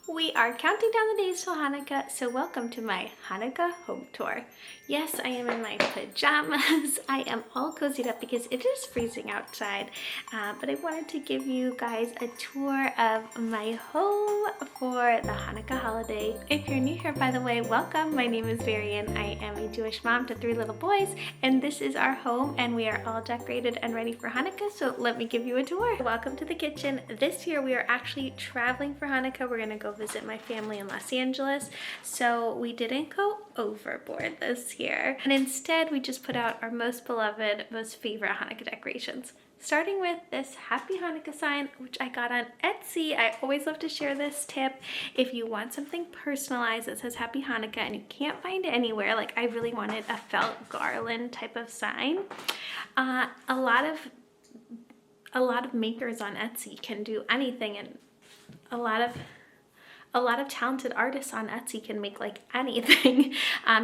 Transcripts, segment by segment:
We are counting down the days till Hanukkah, so welcome to my Hanukkah home tour. Yes, I am in my pajamas. I am all cozied up because it is freezing outside, but I wanted to give you guys a tour of my home for the Hanukkah holiday. If you're new here, by the way, welcome. My name is Varian. I am a Jewish mom to 3 little boys, and this is our home, and we are all decorated and ready for Hanukkah, so let me give you a tour. Welcome to the kitchen. This year we are actually traveling for Hanukkah. We're gonna go visit my family in Los Angeles, so we didn't go overboard this year, and instead we just put out our most beloved, most favorite Hanukkah decorations. Starting with this Happy Hanukkah sign, which I got on Etsy. I always love to share this tip. If you want something personalized that says Happy Hanukkah and you can't find it anywhere, like I really wanted a felt garland type of sign, a lot of makers on Etsy can do anything, and a lot of talented artists on Etsy can make like anything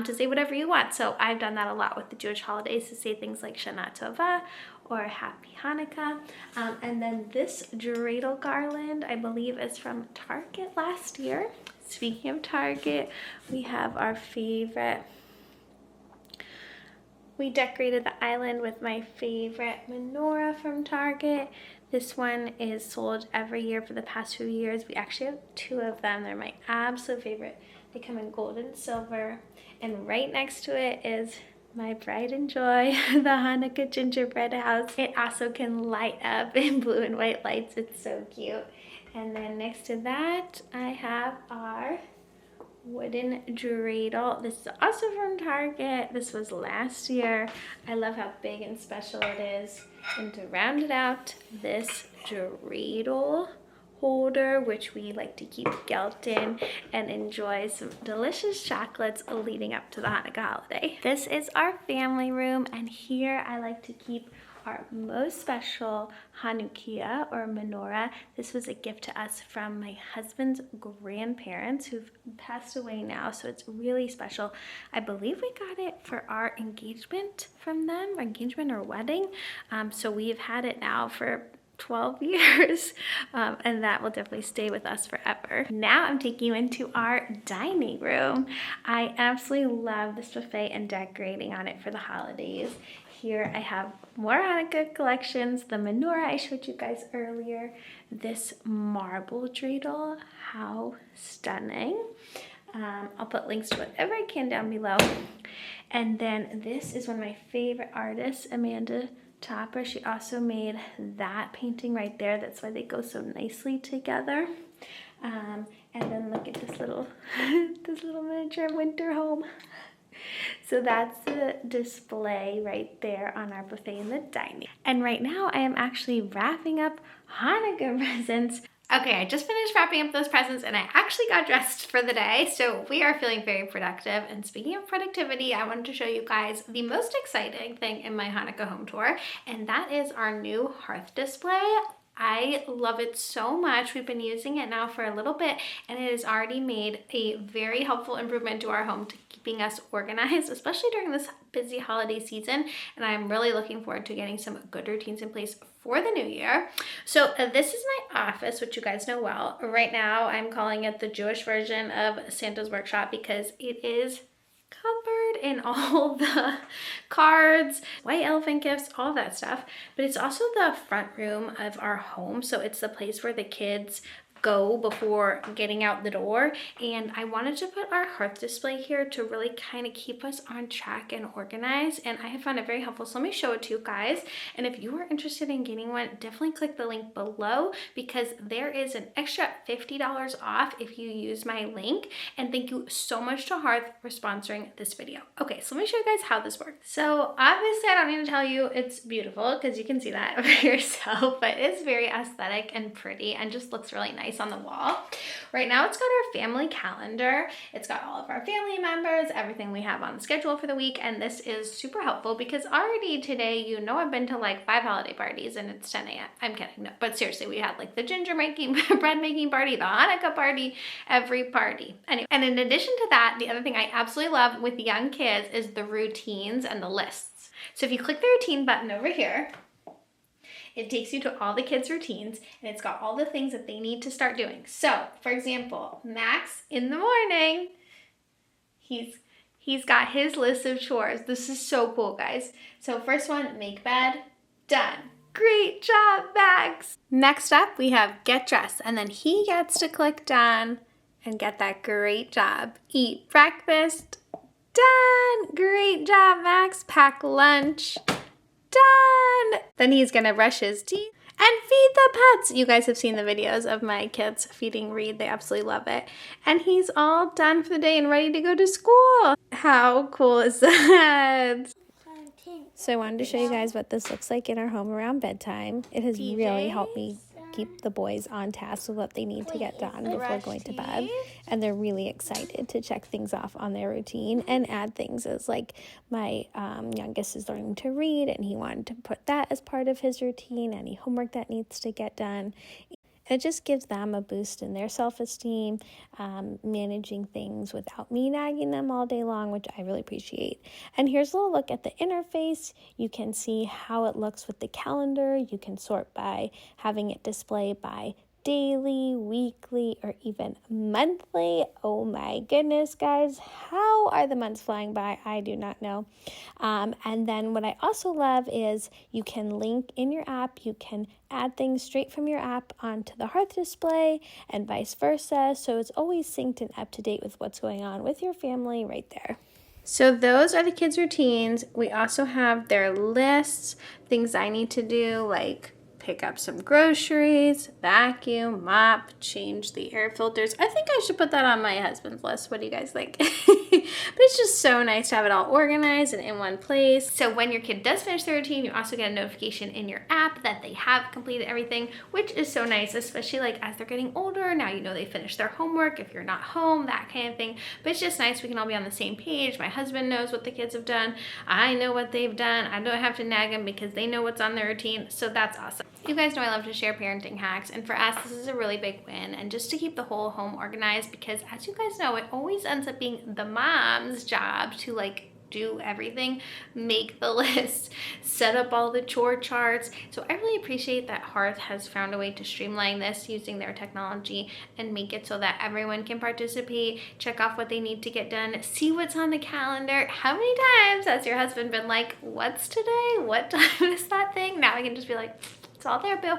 to say whatever you want. So I've done that a lot with the Jewish holidays, to say things like Shana Tova or Happy Hanukkah. And then this dreidel garland, I believe, is from Target last year. Speaking of Target, we have our favorite. We decorated the island with my favorite menorah from Target. This one is sold every year for the past few years. We actually have 2 of them. They're my absolute favorite. They come in gold and silver. And right next to it is my pride and joy, the Hanukkah gingerbread house. It also can light up in blue and white lights. It's so cute. And then next to that, I have our wooden dreidel. This is also from Target. This was last year. I love how big and special it is. And to round it out, this dreidel holder, which we like to keep gelt in and enjoy some delicious chocolates leading up to the Hanukkah holiday. This is our family room, and here I like to keep our most special Hanukkah or menorah. This was a gift to us from my husband's grandparents who've passed away now, so it's really special. I believe we got it for our engagement from them, engagement or wedding. So we've had it now for 12 years, and that will definitely stay with us forever. Now I'm taking you into our dining room. I absolutely love this buffet and decorating on it for the holidays. Here I have more Hanukkah collections, the menorah I showed you guys earlier, this marble dreidel, how stunning. I'll put links to whatever I can down below. And then this is one of my favorite artists, Amanda Topper. She also made that painting right there. That's why they go so nicely together. And then look at this little miniature winter home. So that's the display right there on our buffet in the dining. And right now I am actually wrapping up Hanukkah presents. Okay, I just finished wrapping up those presents and I actually got dressed for the day, so we are feeling very productive. And speaking of productivity, I wanted to show you guys the most exciting thing in my Hanukkah home tour, and that is our new Hearth display. I love it so much. We've been using it now for a little bit, and it has already made a very helpful improvement to our home, to keeping us organized, especially during this busy holiday season. And I'm really looking forward to getting some good routines in place for the new year. So this is my office, which you guys know well. Right now I'm calling it the Jewish version of Santa's workshop because it is covered in all the cards, white elephant gifts, all of that stuff. But it's also the front room of our home, so it's the place where the kids go before getting out the door. And I wanted to put our Hearth display here to really kind of keep us on track and organized, and I have found it very helpful. So let me show it to you guys, and if you are interested in getting one, definitely click the link below because there is an extra $50 off if you use my link. And thank you so much to Hearth for sponsoring this video. Okay, so let me show you guys how this works. So obviously I don't need to tell you it's beautiful because you can see that for yourself, but it's very aesthetic and pretty and just looks really nice on the wall. Right now it's got our family calendar. It's got all of our family members, everything we have on the schedule for the week, and this is super helpful because already today, you know, I've been to like 5 holiday parties and it's 10 a.m. I'm kidding, no, but seriously, we had like the bread making party, the Hanukkah party, every party. Anyway, and in addition to that, the other thing I absolutely love with young kids is the routines and the lists. So if you click the routine button over here, It takes you to all the kids' routines, and it's got all the things that they need to start doing. So, for example, Max in the morning, he's got his list of chores. This is so cool, guys. So first one, make bed, done. Great job, Max. Next up, we have get dressed, and then he gets to click done and get that great job. Eat breakfast, done. Great job, Max. Pack lunch, done. Then he's gonna brush his teeth and feed the pets. You guys have seen the videos of my kids feeding Reed. They absolutely love it. And he's all done for the day and ready to go to school. How cool is that? So I wanted to show you guys what this looks like in our home around bedtime. It has really helped me keep the boys on task with what they need to get done before going to bed. And they're really excited to check things off on their routine and add things as like my youngest is learning to read, and he wanted to put that as part of his routine, any homework that needs to get done. It just gives them a boost in their self-esteem, managing things without me nagging them all day long, which I really appreciate. And here's a little look at the interface. You can see how it looks with the calendar. You can sort by having it display by daily, weekly, or even monthly. Oh my goodness, guys, how are the months flying by? I do not know. And then what I also love is you can link in your app. You can add things straight from your app onto the Hearth display and vice versa. So it's always synced and up to date with what's going on with your family right there. So those are the kids' routines. We also have their lists, things I need to do, like pick up some groceries, vacuum, mop, change the air filters. I think I should put that on my husband's list. What do you guys think? But it's just so nice to have it all organized and in one place. So when your kid does finish their routine, you also get a notification in your app that they have completed everything, which is so nice, especially like as they're getting older. Now you know they finished their homework if you're not home, that kind of thing. But it's just nice. We can all be on the same page. My husband knows what the kids have done. I know what they've done. I don't have to nag them because they know what's on their routine. So that's awesome. You guys know I love to share parenting hacks, and for us this is a really big win, and just to keep the whole home organized, because as you guys know, it always ends up being the mom's job to like do everything, make the list, set up all the chore charts. So I really appreciate that Hearth has found a way to streamline this using their technology and make it so that everyone can participate, check off what they need to get done, see what's on the calendar. How many times has your husband been like, what's today? What time is that thing? Now I can just be like, it's all there, boo.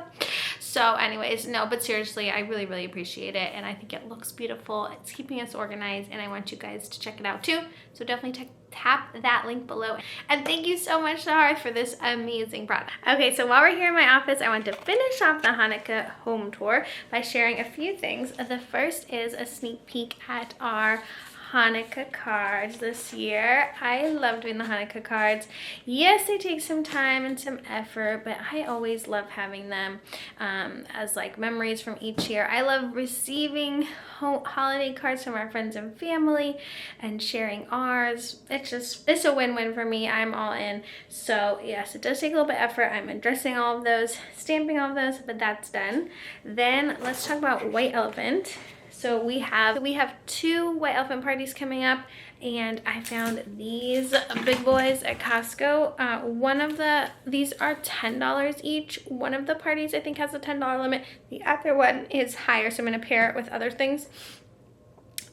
So anyways, no, but seriously, I really, really appreciate it. And I think it looks beautiful. It's keeping us organized, and I want you guys to check it out too. So definitely tap that link below. And thank you so much to Hearth for this amazing product. Okay, so while we're here in my office, I want to finish off the Hanukkah home tour by sharing a few things. The first is a sneak peek at our Hanukkah cards this year. I love doing the Hanukkah cards. Yes, they take some time and some effort, but I always love having them as like memories from each year. I love receiving holiday cards from our friends and family and sharing ours. It's a win-win for me. I'm all in. So yes, it does take a little bit of effort. I'm addressing all of those, stamping all of those, but that's done. Then let's talk about White Elephant. So we have 2 White Elephant parties coming up, and I found these big boys at Costco. These are $10 each. One of the parties I think has a $10 limit. The other one is higher, so I'm gonna pair it with other things.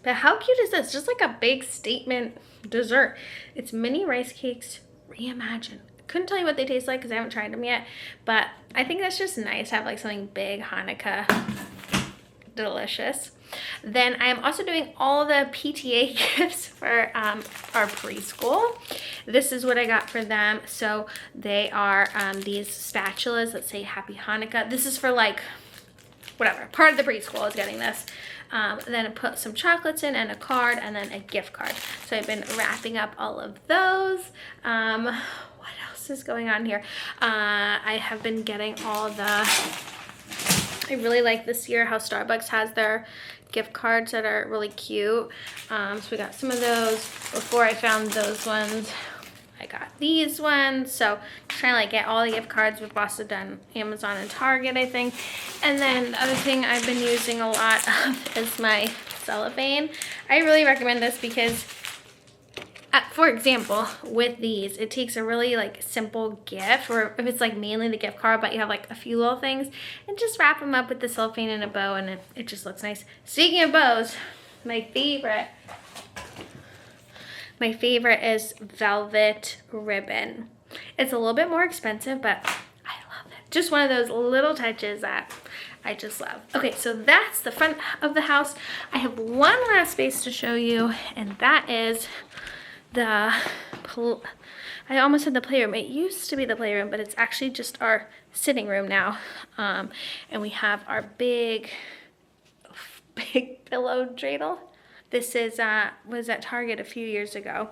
But how cute is this? Just like a big statement dessert. It's mini rice cakes reimagined. Couldn't tell you what they taste like because I haven't tried them yet, but I think that's just nice to have like something big Hanukkah delicious. Then I am also doing all the PTA gifts for our preschool. This is what I got for them. So they are these spatulas that say Happy Hanukkah. This is for like whatever part of the preschool is getting this. Then I put some chocolates in and a card and then a gift card. So I've been wrapping up all of those. What else is going on here? I have been getting all the, I really like this year how Starbucks has their gift cards that are really cute. So we got some of those. Before I found those ones, I got these ones. So trying to like get all the gift cards. We've also done Amazon and Target, I think. And then the other thing I've been using a lot of is my cellophane. I really recommend this because for example, with these, it takes a really like simple gift, or if it's like mainly the gift card, but you have like a few little things, and just wrap them up with the cellophane and a bow, and it just looks nice. Speaking of bows, my favorite is velvet ribbon. It's a little bit more expensive, but I love it. Just one of those little touches that I just love. Okay, so that's the front of the house. I have one last space to show you, and that is I almost said the playroom. It used to be the playroom, but it's actually just our sitting room now. And we have our big pillow dreidel. This is was at Target a few years ago.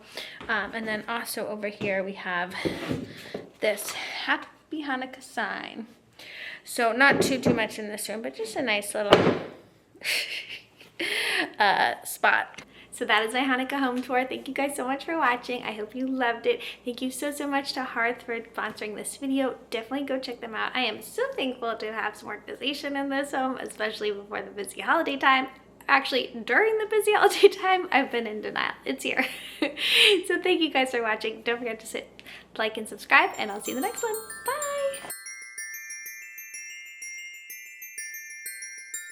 And then also over here we have this Happy Hanukkah sign. So not too much in this room, but just a nice little spot. So that is my Hanukkah home tour. Thank you guys so much for watching. I hope you loved it. Thank you so much to Hearth for sponsoring this video. Definitely go check them out. I am so thankful to have some organization in this home, especially before the busy holiday time. Actually, during the busy holiday time, I've been in denial. It's here. So thank you guys for watching. Don't forget to like and subscribe, and I'll see you in the next one. Bye!